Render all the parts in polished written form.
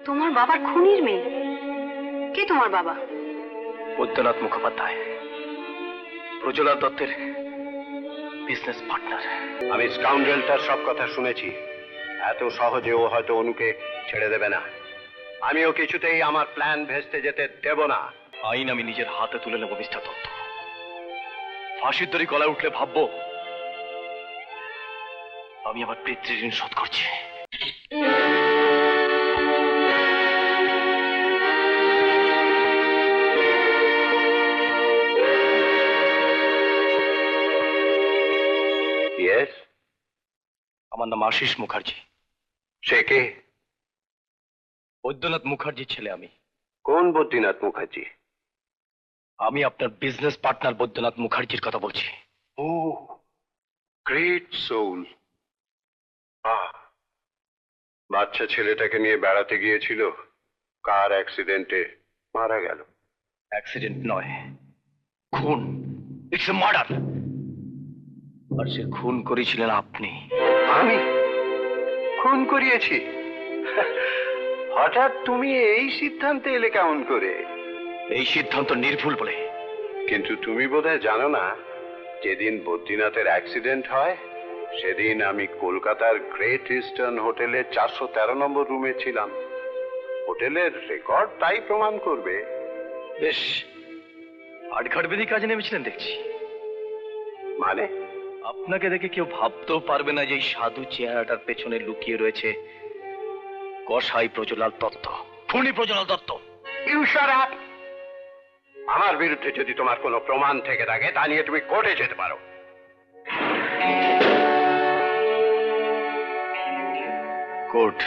তোমার বাবার খুনির মেয়ে? কে তোমার বাবা? বৈদ্যনাথ মুখোপাধ্যায়, প্রজ্বলা দত্তের বিজনেস পার্টনার। আমি স্কাউন্ডেলটার সব কথা শুনেছি। এত সহজে ও হয়তো অনুকে ছেড়ে দেবে না। আমিও কিছুতেই আমার প্ল্যান ভেস্তে যেতে দেব না। আইন আমি নিজের হাতে তুলে নেব মিস্টার দত্ত। ফাঁসির দড়ি গলায় উঠলে ভাববো আমি আমার পিতৃঋণ শোধ করছি। ইয়েস, আমার নাম আশিস মুখার্জি। সে কে? বৈদ্যনাথ মুখার্জির ছেলে আমি। কোন বদ্রীনাথ মুখার্জি? আমি আপনার বিজনেস পার্টনার বৈদ্যনাথ মুখার্জির কথা বলছি। ও, গ্রেট সোল। বাচ্চা ছেলেটাকে নিয়ে বেড়াতে গিয়েছিল, কার অ্যাক্সিডেন্টে মারা গেল। অ্যাক্সিডেন্ট নয়, খুন। It's a murder. আর সে খুন করেছিলেন আপনি। আমি খুন করিয়েছি? হঠাৎ তুমি এই সিদ্ধান্তে এলে কেমন করে? এই সিদ্ধান্ত নির্ভুল বলে। কিন্তু তুমি বোধহয় জানো না, যেদিন বদ্রীনাথের অ্যাক্সিডেন্ট হয় সেদিন আমি কলকাতার গ্রেট ইস্টার্ন হোটেলে 413 নম্বর রুমে ছিলাম। হোটেলের রেকর্ড তাই প্রমাণ করবে। বেশ আটঘাট বেঁধে কাজে নেমেছিলেন দেখছি। মানে? আপনাকে দেখে কেউ ভাবতেও পারবে না যে এই সাধু চেহারাটার পেছনে লুকিয়ে রয়েছে কসাই প্রজ্বলাল দত্ত, খুনি Prajwalal Dutta. You shut up! আমার বিরুদ্ধে যদি তোমার কোনো প্রমাণ থেকে থাকে তা নিয়ে তুমি কোর্টে যেতে পারো। কোর্ট,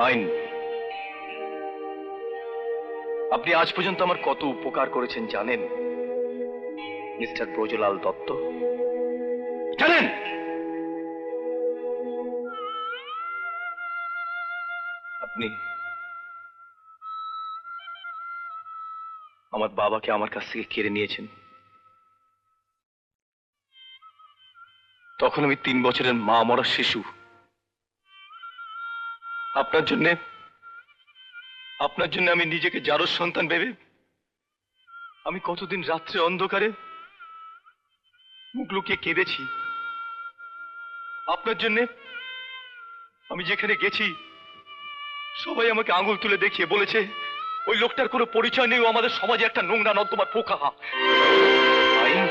আইন। আপনি আজ পর্যন্ত আমার কত উপকার করেছেন জানেন মিস্টার ব্রজলাল দত্ত? জানেন? আপনি আমার বাবাকে আমার কাছ থেকে কেড়ে নিয়েছেন। তখন আমি 3 বছরের মা মরা শিশু। আপনার জন্য আমি নিজেকে জারজ সন্তান ভেবে আমি কতদিন রাত্রে অন্ধকারে মুখ লুকিয়ে কেঁদেছি। আপনার জন্য আমি যেখানে গেছি সবাই আমাকে আঙুল তুলে দেখিয়ে বলেছে ওই লোকটার কোনো পরিচয় নেই, ও আমাদের সমাজে একটা নোংরা নর্দমার পোকা। আইন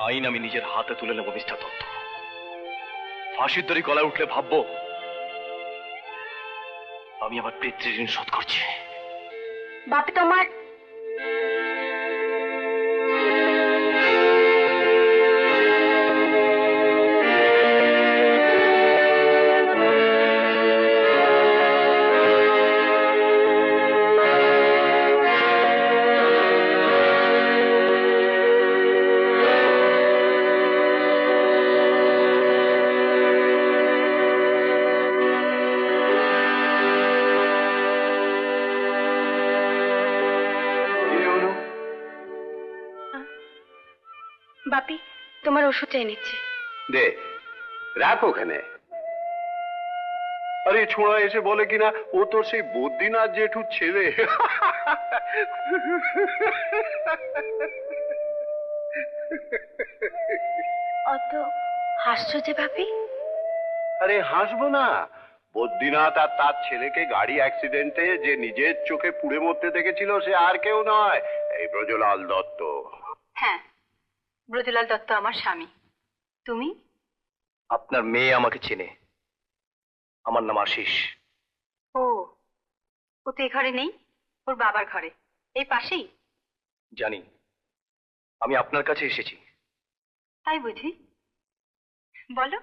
আইন আমি নিজের হাতে তুলে নেব মিস্টার দত্ত। ফাঁসির দড়ি গলায় উঠলে ভাববো আমি আমার পিতৃঋণ শোধ করছি। বাপি তোমার বাপি তোমার ওষুধটা এনেছে। দে, রাখ ওখানে। আরে ছোঁড়া এসে বলে কিনা ও তোর সেই বদ্রীনাথ জেঠুর ছেলে। অত হাসছো যে বাপি? আরে হাসবো না? বদ্রীনাথ আর তার ছেলেকে গাড়ি অ্যাক্সিডেন্টে যে নিজের চোখে পুড়ে মরতে দেখেছিল সে আর কেউ নয়, এই ব্রজলাল দত্ত। হ্যাঁ, ব্রজলাল দত্ত আমার স্বামী। তুমি? আপনার মেয়ে আমাকে চেনে। আমার নাম আশিস। ও, ও তো এ ঘরে নেই, ওর বাবার ঘরে, এই পাশেই। জানি, আমি আপনার কাছে এসেছি। তাই বুঝি? বলো।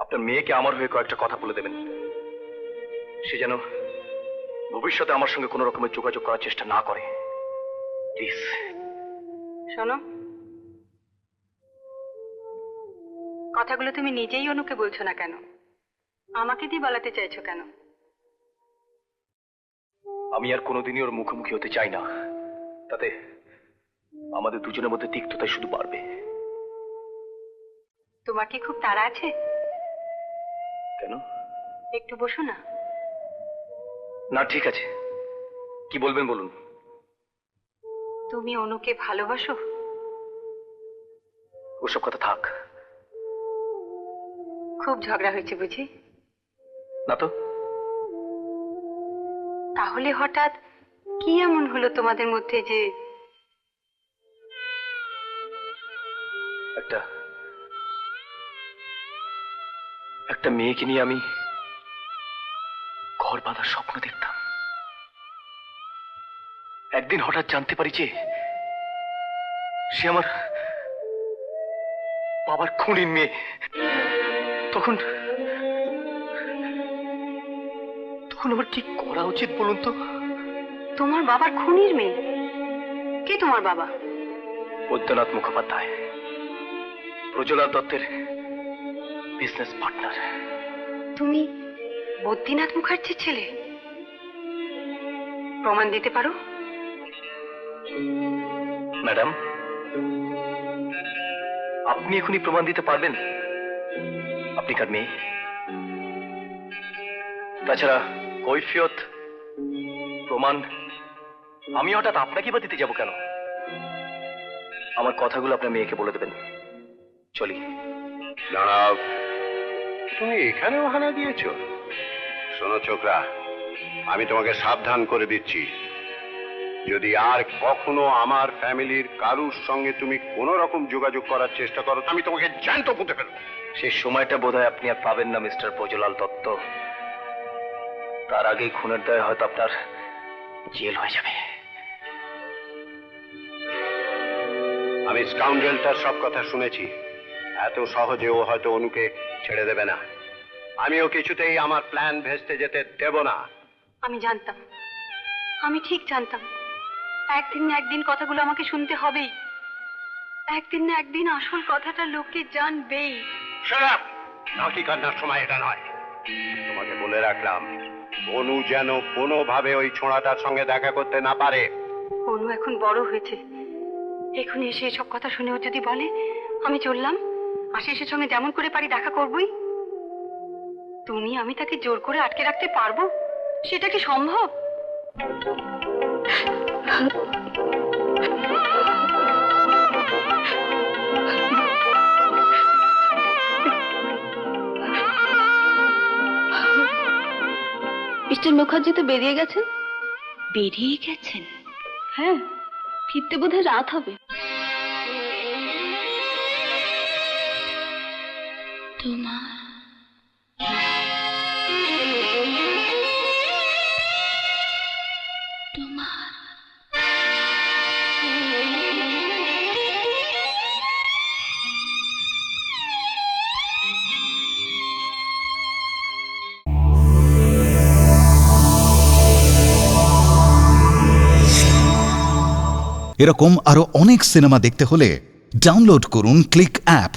আপনার মেয়েকে আমার হয়ে কয়েকটা কথা বলে দেবেন, সে যেন ভবিষ্যতে আমার সঙ্গে কোনো রকমের যোগাযোগ করার চেষ্টা না করে, প্লিজ। শোনো, কথাগুলো তুমি নিজেই অনুকে বলছো না কেন? আমাকে দিয়ে বলাতে চাইছো কেন? আমি আর কোনোদিনই ওর মুখোমুখি হতে চাই না। তাতে আমাদের দুজনের মধ্যে তিক্ততাই শুধু বাড়বে। তোমার কি খুব তাড়া আছে? কেন? একটু বসো না। না, ঠিক আছে, কি বলবেন বলুন। তুমি অনুকে ভালোবাসো? ওসব কথা থাক। খুব ঝগড়া হয়েছে বুঝি? না তো। তাহলে হঠাৎ কি এমন হলো তোমাদের মধ্যে যে? একটা একটা মেয়েকে নিয়ে আমি ঘর বাঁধার স্বপ্ন দেখতাম। একদিন হঠাৎ জানতে পারি যে সে আমার বাবার খুনির মেয়ে। তখন তখন আমার কি করা উচিত বলুন তো? তোমার বাবার খুনির মেয়ে? কে তোমার বাবা? বৈদ্যনাথ মুখোপাধ্যায়, প্রজ্বলা দত্তের বিজনেস পার্টনার। তুমি বদ্রীনাথ মুখার্জির ছেলে? প্রমাণ দিতে পারো? ম্যাডাম, আপনি এখনই প্রমাণ দিতে পারবেন আপনি কার মেয়ে? তাছাড়া কৈফিয়ত, প্রমাণ আমি হঠাৎ আপনাকে বা দিতে যাব কেন? আমার কথাগুলো আপনার মেয়েকে বলে দেবেন। চলি। দাঁড়াও, তুমি এখানে ওখানে দিয়েছো? শোনো ছোকরা, আমি তোমাকে সাবধান করে দিচ্ছি, যদি আর কখনো আমার ফ্যামিলির কারুর সঙ্গে তুমি কোনো রকম যোগাযোগ করার চেষ্টা করো, আমি তোমাকে জ্যান্ত পুঁতে ফেলবো। সেই সময়টা বোধহয় আপনি আর পাবেন না মিস্টার প্রজ্বলাল দত্ত। তার আগেই খুনের দায়ে হয়তো আপনার জেল হয়ে যাবে। আমি স্কাউন্ডেলটার সব কথা শুনেছি। এত সহজে ও হয়তো অনুকে ছেড়ে দেবে না। আমিও কিছুতেই আমার প্ল্যান ভেস্তে যেতে দেব না। আমি জানতাম, আমি ঠিক জানতাম একদিন না একদিন কথাগুলো আমাকে শুনতে হবেই। একদিন না একদিন আসল কথাটা লোকে জানবেই। Shut up! নাকি কান্নার সময় এটা নয়। তোমাকে বলে রাখলাম, অনু যেন কোনোভাবে ওই ছোঁড়াটার সঙ্গে দেখা করতে না পারে। অনু এখন বড় হয়েছে, এখন এসে এসব কথা শুনেও যদি বলে আমি চললাম, আশিসের সঙ্গে যেমন করে পারি দেখা করবই, আমি তাকে জোর করে আটকে রাখতে পারবো? সেটা কি সম্ভব? মিস্টার মুখার্জি তো বেরিয়ে গেছেন। বেরিয়ে গেছেন? হ্যাঁ, ফিরতে বোধহয় রাত হবে। তোমার এরকম আরো অনেক সিনেমা দেখতে হলে ডাউনলোড করুন ক্লিক অ্যাপ।